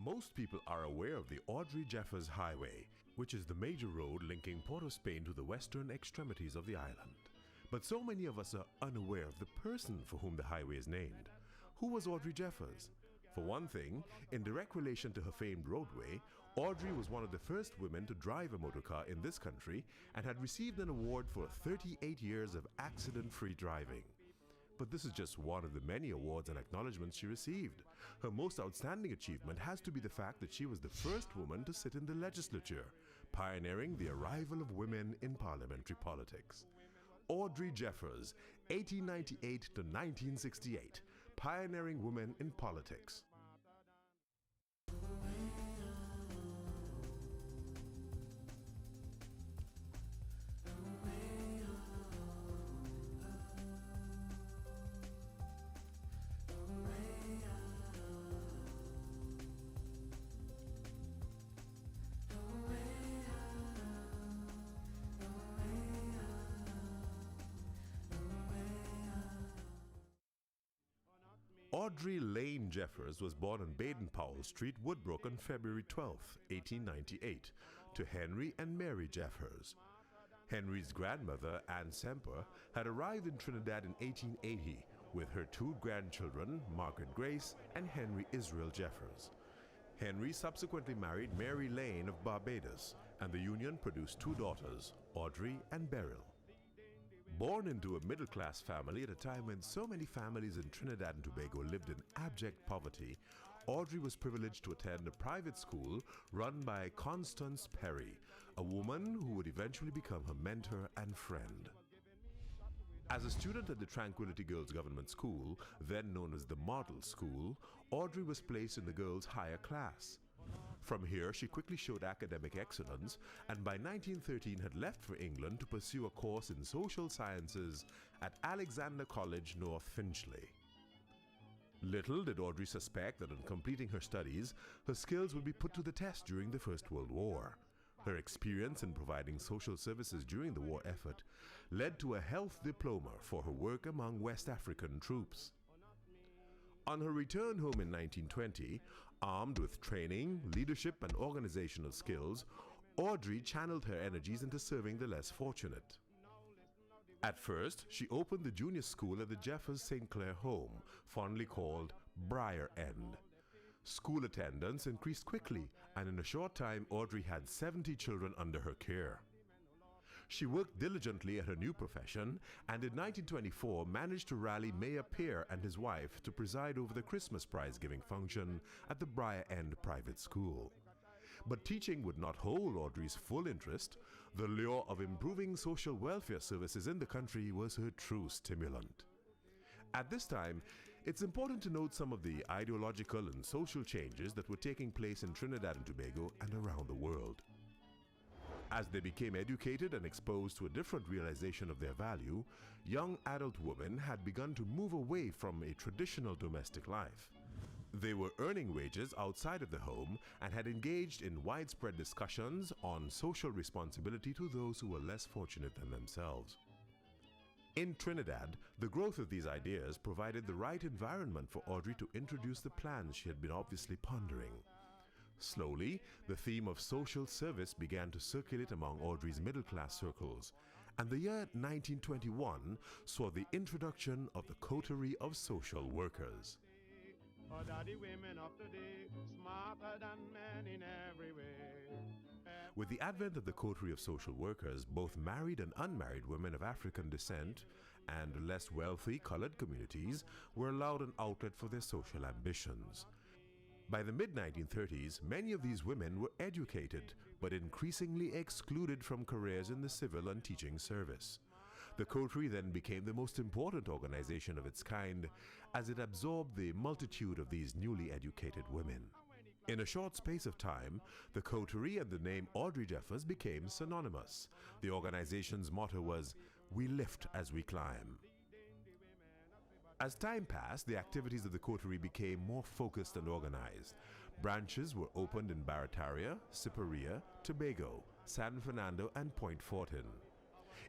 Most people are aware of the Audrey Jeffers Highway, which is the major road linking Port of Spain to the western extremities of the island. But so many of us are unaware of the person for whom the highway is named. Who was Audrey Jeffers? For one thing, in direct relation to her famed roadway, Audrey was one of the first women to drive a motorcar in this country and had received an award for 38 years of accident-free driving. But this is just one of the many awards and acknowledgements she received. Her most outstanding achievement has to be the fact that she was the first woman to sit in the legislature, pioneering the arrival of women in parliamentary politics. Audrey Jeffers, 1898 to 1968, pioneering women in politics. Audrey Lane Jeffers was born on Baden-Powell Street, Woodbrook on February 12, 1898, to Henry and Mary Jeffers. Henry's grandmother, Anne Semper, had arrived in Trinidad in 1880 with her two grandchildren, Margaret Grace and Henry Israel Jeffers. Henry subsequently married Mary Lane of Barbados, and the union produced two daughters, Audrey and Beryl. Born into a middle-class family at a time when so many families in Trinidad and Tobago lived in abject poverty, Audrey was privileged to attend a private school run by Constance Perry, a woman who would eventually become her mentor and friend. As a student at the Tranquility Girls Government School, then known as the Model School, Audrey was placed in the girls' higher class. From here, she quickly showed academic excellence and by 1913 had left for England to pursue a course in social sciences at Alexander College, North Finchley. Little did Audrey suspect that on completing her studies, her skills would be put to the test during the First World War. Her experience in providing social services during the war effort led to a health diploma for her work among West African troops. On her return home in 1920, armed with training, leadership and organizational skills, Audrey channeled her energies into serving the less fortunate. At first, she opened the junior school at the Jeffers St. Clair home, fondly called Briar End. School attendance increased quickly, and in a short time Audrey had 70 children under her care. She worked diligently at her new profession and in 1924 managed to rally Mayor Pear and his wife to preside over the Christmas prize-giving function at the Briar End Private School. But teaching would not hold Audrey's full interest. The lure of improving social welfare services in the country was her true stimulant. At this time, it's important to note some of the ideological and social changes that were taking place in Trinidad and Tobago and around the world. As they became educated and exposed to a different realization of their value, young adult women had begun to move away from a traditional domestic life. They were earning wages outside of the home and had engaged in widespread discussions on social responsibility to those who were less fortunate than themselves. In Trinidad, the growth of these ideas provided the right environment for Audrey to introduce the plans she had been obviously pondering. Slowly, the theme of social service began to circulate among Audrey's middle-class circles, and the year 1921 saw the introduction of the Coterie of Social Workers. With the advent of the Coterie of Social Workers, both married and unmarried women of African descent and less wealthy colored communities were allowed an outlet for their social ambitions. By the mid-1930s, many of these women were educated, but increasingly excluded from careers in the civil and teaching service. The Coterie then became the most important organization of its kind, as it absorbed the multitude of these newly educated women. In a short space of time, the Coterie and the name Audrey Jeffers became synonymous. The organization's motto was, "We lift as we climb." As time passed, the activities of the Coterie became more focused and organized. Branches were opened in Barataria, Siparia, Tobago, San Fernando and Point Fortin.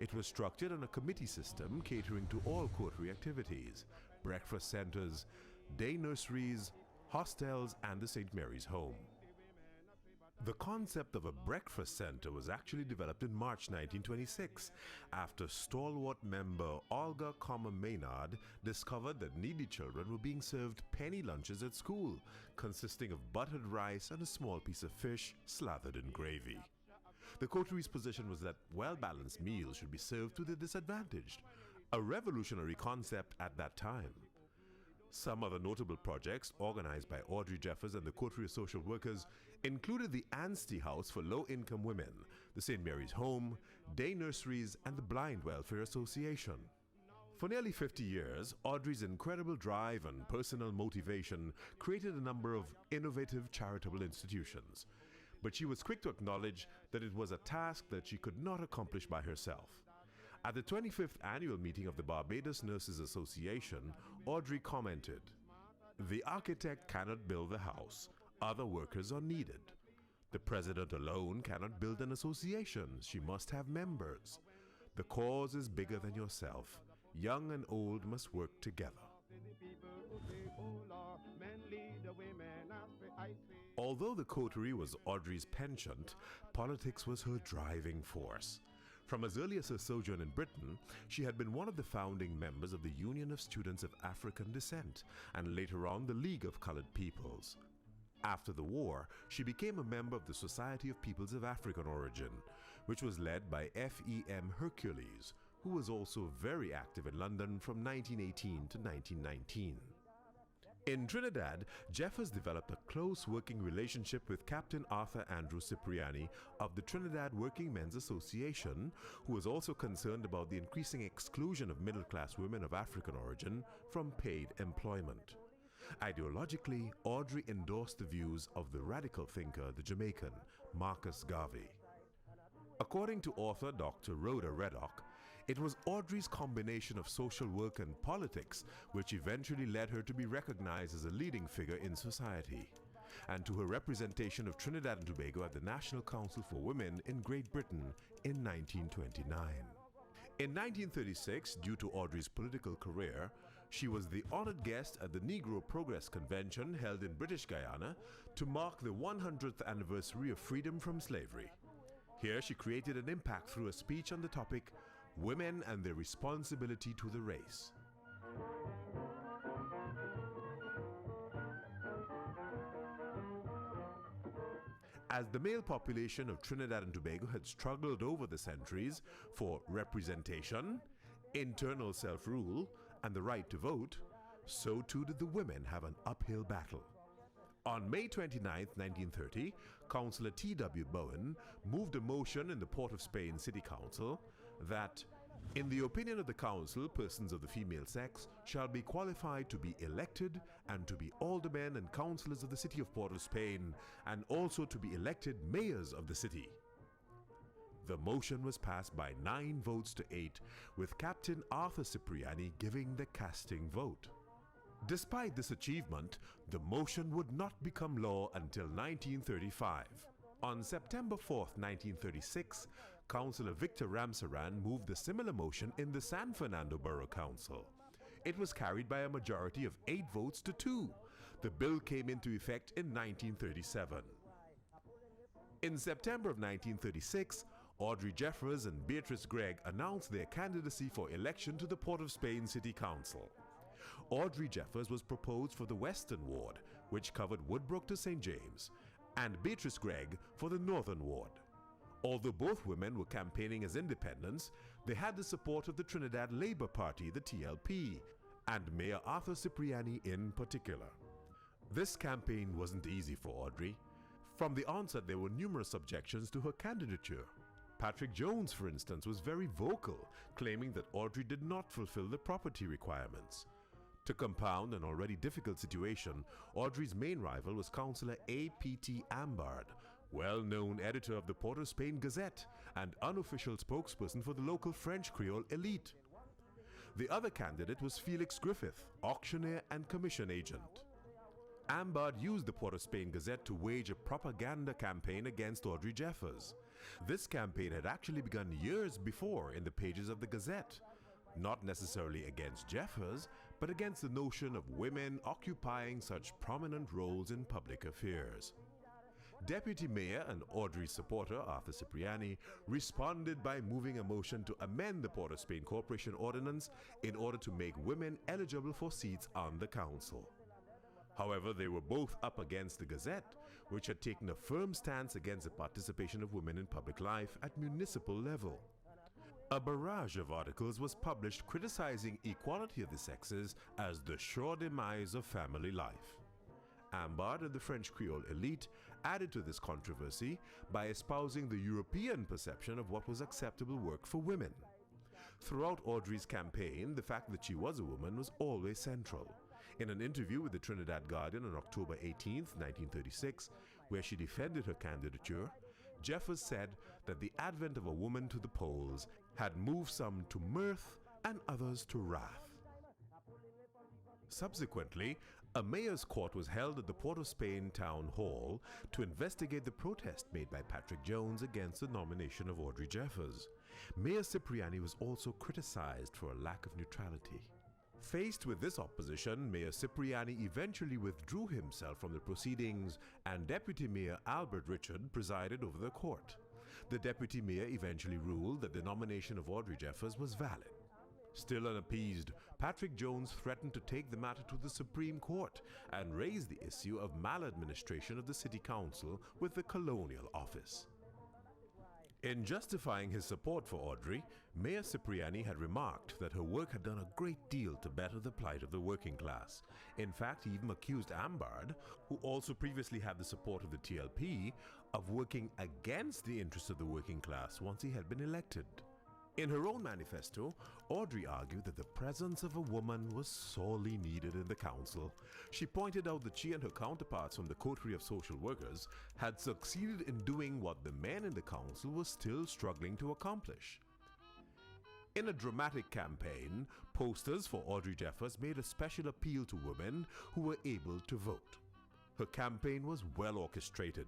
It was structured on a committee system catering to all Coterie activities: breakfast centers, day nurseries, hostels, and the St. Mary's Home. The concept of a breakfast center was actually developed in March 1926 after stalwart member Olga Maynard discovered that needy children were being served penny lunches at school, consisting of buttered rice and a small piece of fish slathered in gravy. The Coterie's position was that well-balanced meals should be served to the disadvantaged, a revolutionary concept at that time. Some other notable projects organized by Audrey Jeffers and the Coterie social workers included the Anstey House for Low-Income Women, the St. Mary's Home, day nurseries, and the Blind Welfare Association. For nearly 50 years, Audrey's incredible drive and personal motivation created a number of innovative charitable institutions, but she was quick to acknowledge that it was a task that she could not accomplish by herself. At the 25th annual meeting of the Barbados Nurses Association, Audrey commented, "The architect cannot build the house. Other workers are needed. The president alone cannot build an association. She must have members. The cause is bigger than yourself. Young and old must work together." Although the Coterie was Audrey's penchant, politics was her driving force. From as early as her sojourn in Britain, she had been one of the founding members of the Union of Students of African Descent and later on the League of Colored Peoples. After the war, she became a member of the Society of Peoples of African Origin, which was led by F.E.M. Hercules, who was also very active in London from 1918 to 1919. In Trinidad, Jeffers developed a close working relationship with Captain Arthur Andrew Cipriani of the Trinidad Working Men's Association, who was also concerned about the increasing exclusion of middle-class women of African origin from paid employment. Ideologically, Audrey endorsed the views of the radical thinker, the Jamaican, Marcus Garvey. According to author Dr. Rhoda Reddock, it was Audrey's combination of social work and politics which eventually led her to be recognized as a leading figure in society, and to her representation of Trinidad and Tobago at the National Council for Women in Great Britain in 1929. In 1936, due to Audrey's political career, she was the honored guest at the Negro Progress Convention held in British Guyana to mark the 100th anniversary of freedom from slavery. Here she created an impact through a speech on the topic, "Women and Their Responsibility to the Race." As the male population of Trinidad and Tobago had struggled over the centuries for representation, internal self-rule, and the right to vote, so too did the women have an uphill battle. On May 29, 1930, Councillor T.W. Bowen moved a motion in the Port of Spain City Council that, in the opinion of the council, persons of the female sex shall be qualified to be elected and to be aldermen and councillors of the city of Port of Spain, and also to be elected mayors of the city. The motion was passed by 9 votes to 8, with Captain Arthur Cipriani giving the casting vote. Despite this achievement, the motion would not become law until 1935. On September 4, 1936, Councillor Victor Ramsaran moved a similar motion in the San Fernando Borough Council. It was carried by a majority of 8 votes to 2. The bill came into effect in 1937. In September of 1936, Audrey Jeffers and Beatrice Gregg announced their candidacy for election to the Port of Spain City Council. Audrey Jeffers was proposed for the Western Ward, which covered Woodbrook to St. James, and Beatrice Gregg for the Northern Ward. Although both women were campaigning as independents, they had the support of the Trinidad Labour Party, the TLP, and Mayor Arthur Cipriani in particular. This campaign wasn't easy for Audrey. From the onset, there were numerous objections to her candidature. Patrick Jones, for instance, was very vocal, claiming that Audrey did not fulfill the property requirements. To compound an already difficult situation, Audrey's main rival was Councillor A.P.T. Ambard, well-known editor of the Port of Spain Gazette and unofficial spokesperson for the local French Creole elite. The other candidate was Felix Griffith, auctioneer and commission agent. Ambard used the Port of Spain Gazette to wage a propaganda campaign against Audrey Jeffers. This campaign had actually begun years before in the pages of the Gazette, not necessarily against Jeffers, but against the notion of women occupying such prominent roles in public affairs. Deputy Mayor and Audrey's supporter, Arthur Cipriani, responded by moving a motion to amend the Port of Spain Corporation Ordinance in order to make women eligible for seats on the council. However, they were both up against the Gazette, which had taken a firm stance against the participation of women in public life at municipal level. A barrage of articles was published criticizing equality of the sexes as the sure demise of family life. Ambard and the French Creole elite added to this controversy by espousing the European perception of what was acceptable work for women. Throughout Audrey's campaign, the fact that she was a woman was always central. In an interview with the Trinidad Guardian on October 18, 1936, where she defended her candidature, Jeffers said that the advent of a woman to the polls had moved some to mirth and others to wrath. Subsequently, a mayor's court was held at the Port of Spain Town Hall to investigate the protest made by Patrick Jones against the nomination of Audrey Jeffers. Mayor Cipriani was also criticized for a lack of neutrality. Faced with this opposition, Mayor Cipriani eventually withdrew himself from the proceedings, and Deputy Mayor Albert Richard presided over the court. The Deputy Mayor eventually ruled that the nomination of Audrey Jeffers was valid. Still unappeased, Patrick Jones threatened to take the matter to the Supreme Court and raise the issue of maladministration of the City Council with the Colonial Office. In justifying his support for Audrey, Mayor Cipriani had remarked that her work had done a great deal to better the plight of the working class. In fact, he even accused Ambard, who also previously had the support of the TLP, of working against the interests of the working class once he had been elected. In her own manifesto, Audrey argued that the presence of a woman was sorely needed in the council. She pointed out that she and her counterparts from the Coterie of Social Workers had succeeded in doing what the men in the council were still struggling to accomplish. In a dramatic campaign, posters for Audrey Jeffers made a special appeal to women who were able to vote. Her campaign was well orchestrated,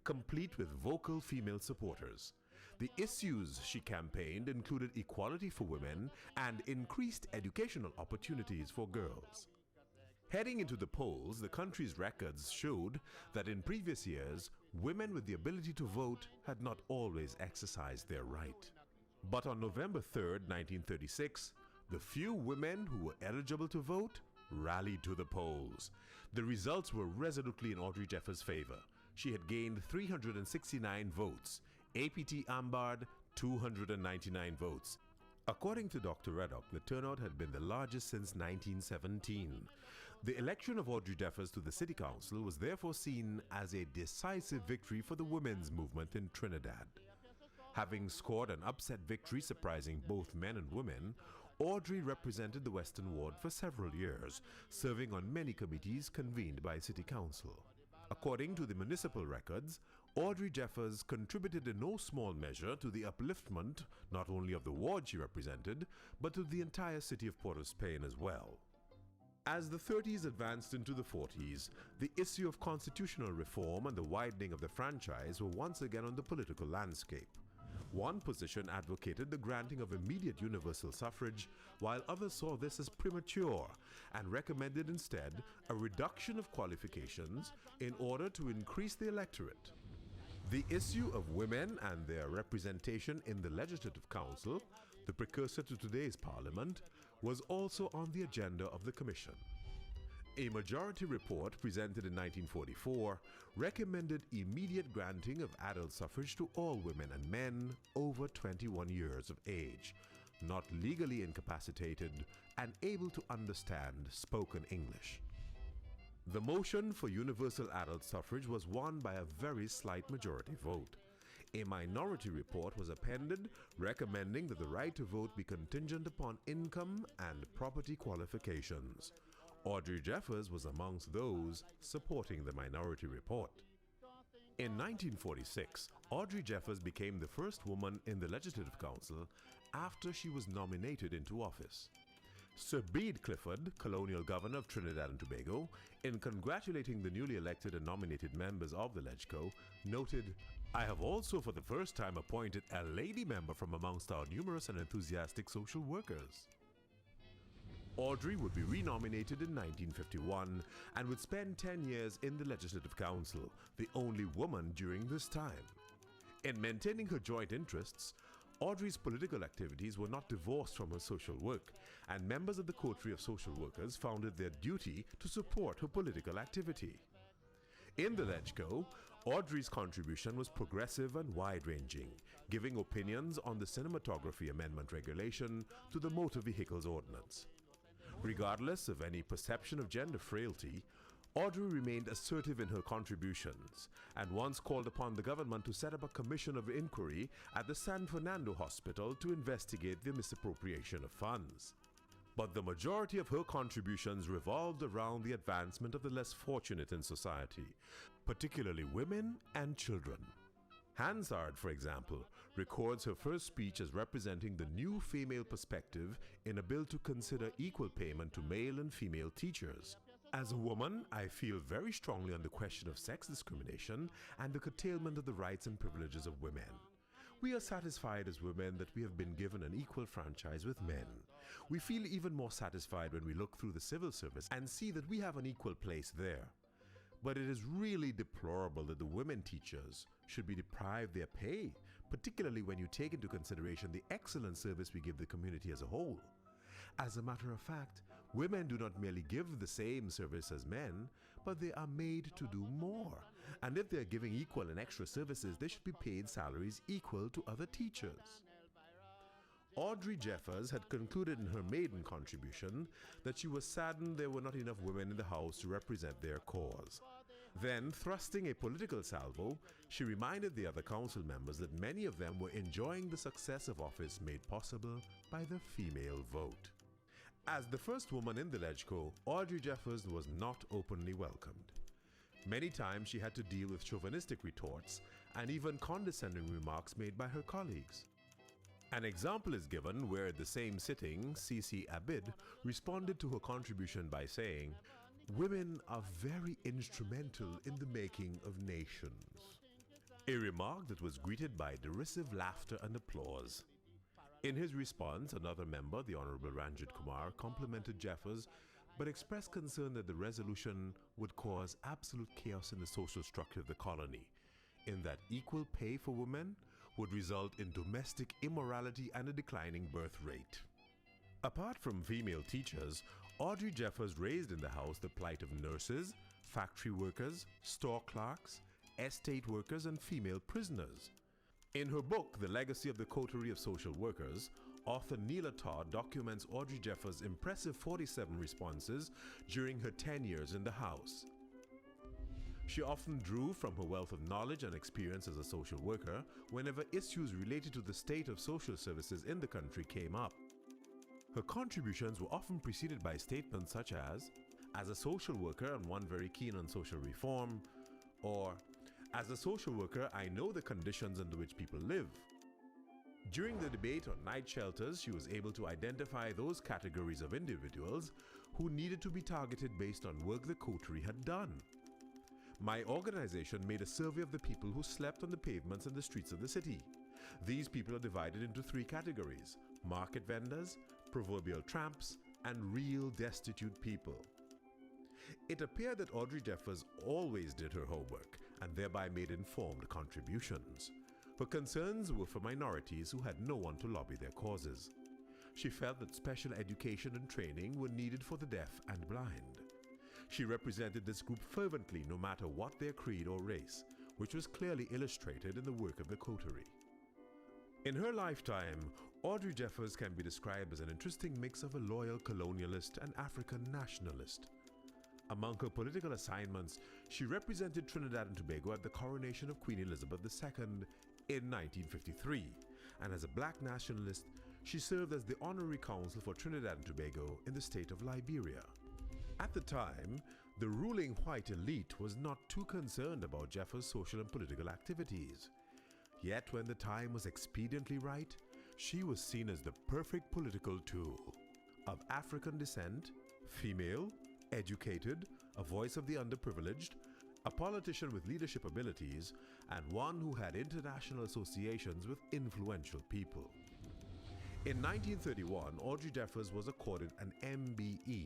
complete with vocal female supporters. The issues she campaigned included equality for women and increased educational opportunities for girls. Heading into the polls, the country's records showed that in previous years, women with the ability to vote had not always exercised their right. But on November 3, 1936, the few women who were eligible to vote rallied to the polls. The results were resolutely in Audrey Jeffers' favor. She had gained 369 votes. APT Ambard, 299 votes. According to Dr. Reddock, the turnout had been the largest since 1917. The election of Audrey Jeffers to the City Council was therefore seen as a decisive victory for the women's movement in Trinidad. Having scored an upset victory surprising both men and women, Audrey represented the Western Ward for several years, serving on many committees convened by City Council. According to the municipal records, Audrey Jeffers contributed in no small measure to the upliftment not only of the ward she represented, but to the entire city of Port of Spain as well. As the 30s advanced into the 40s, the issue of constitutional reform and the widening of the franchise were once again on the political landscape. One position advocated the granting of immediate universal suffrage, while others saw this as premature and recommended instead a reduction of qualifications in order to increase the electorate. The issue of women and their representation in the Legislative Council, the precursor to today's Parliament, was also on the agenda of the Commission. A majority report presented in 1944 recommended immediate granting of adult suffrage to all women and men over 21 years of age, not legally incapacitated and able to understand spoken English. The motion for universal adult suffrage was won by a very slight majority vote. A minority report was appended recommending that the right to vote be contingent upon income and property qualifications. Audrey Jeffers was amongst those supporting the minority report. In 1946, Audrey Jeffers became the first woman in the Legislative Council after she was nominated into office. Sir Bede Clifford, colonial governor of Trinidad and Tobago, in congratulating the newly elected and nominated members of the LegCo, noted, "I have also for the first time appointed a lady member from amongst our numerous and enthusiastic social workers." Audrey would be renominated in 1951 and would spend 10 years in the Legislative Council, the only woman during this time. In maintaining her joint interests, Audrey's political activities were not divorced from her social work, and members of the Coterie of Social Workers found it their duty to support her political activity. In the LegCo, Audrey's contribution was progressive and wide-ranging, giving opinions on the Cinematography Amendment Regulation to the Motor Vehicles Ordinance. Regardless of any perception of gender frailty, Audrey remained assertive in her contributions and once called upon the government to set up a commission of inquiry at the San Fernando Hospital to investigate the misappropriation of funds. But the majority of her contributions revolved around the advancement of the less fortunate in society, particularly women and children. Hansard, for example, records her first speech as representing the new female perspective in a bill to consider equal payment to male and female teachers. As a woman, I feel very strongly on the question of sex discrimination and the curtailment of the rights and privileges of women. We are satisfied as women that we have been given an equal franchise with men. We feel even more satisfied when we look through the civil service and see that we have an equal place there. But it is really deplorable that the women teachers should be deprived their pay, particularly when you take into consideration the excellent service we give the community as a whole. As a matter of fact, women do not merely give the same service as men, but they are made to do more. And if they are giving equal and extra services, they should be paid salaries equal to other teachers. Audrey Jeffers had concluded in her maiden contribution that she was saddened there were not enough women in the House to represent their cause. Then, thrusting a political salvo, she reminded the other council members that many of them were enjoying the success of office made possible by the female vote. As the first woman in the LegCo, Audrey Jeffers was not openly welcomed. Many times she had to deal with chauvinistic retorts and even condescending remarks made by her colleagues. An example is given where at the same sitting, C.C. Abid responded to her contribution by saying, "Women are very instrumental in the making of nations," a remark that was greeted by derisive laughter and applause. In his response, another member, the Honorable Ranjit Kumar, complimented Jeffers but expressed concern that the resolution would cause absolute chaos in the social structure of the colony, in that equal pay for women would result in domestic immorality and a declining birth rate. Apart from female teachers, Audrey Jeffers raised in the House the plight of nurses, factory workers, store clerks, estate workers, and female prisoners. In her book, The Legacy of the Coterie of Social Workers, author Neela Todd documents Audrey Jeffers' impressive 47 responses during her 10 years in the House. She often drew from her wealth of knowledge and experience as a social worker whenever issues related to the state of social services in the country came up. Her contributions were often preceded by statements such as a social worker and one very keen on social reform," or "As a social worker, I know the conditions under which people live." During the debate on night shelters, she was able to identify those categories of individuals who needed to be targeted based on work the Coterie had done. My organization made a survey of the people who slept on the pavements and the streets of the city. These people are divided into 3 categories: market vendors, proverbial tramps, and real destitute people. It appeared that Audrey Jeffers always did her homework and thereby made informed contributions. Her concerns were for minorities who had no one to lobby their causes. She felt that special education and training were needed for the deaf and blind. She represented this group fervently no matter what their creed or race, which was clearly illustrated in the work of the Coterie. In her lifetime, Audrey Jeffers can be described as an interesting mix of a loyal colonialist and African nationalist. Among her political assignments, she represented Trinidad and Tobago at the coronation of Queen Elizabeth II in 1953, and as a black nationalist, she served as the honorary counsel for Trinidad and Tobago in the state of Liberia. At the time, the ruling white elite was not too concerned about Jeffers' social and political activities. Yet when the time was expediently right, she was seen as the perfect political tool. Of African descent, female, educated, a voice of the underprivileged, a politician with leadership abilities, and one who had international associations with influential people. In 1931, Audrey Jeffers was accorded an MBE,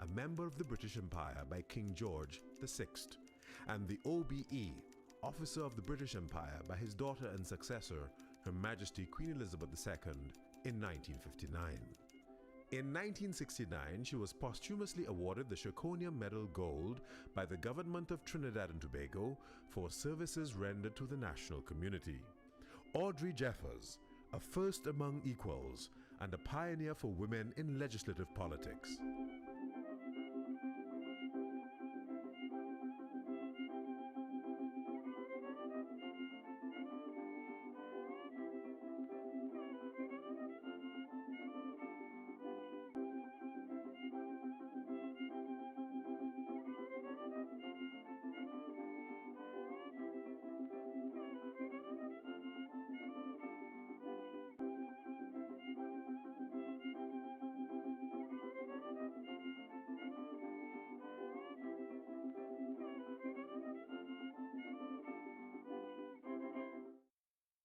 a Member of the British Empire by King George VI, and the OBE, Officer of the British Empire by his daughter and successor, Her Majesty Queen Elizabeth II, in 1959. In 1969, she was posthumously awarded the Zirconia Medal Gold by the Government of Trinidad and Tobago for services rendered to the national community. Audrey Jeffers, a first among equals and a pioneer for women in legislative politics.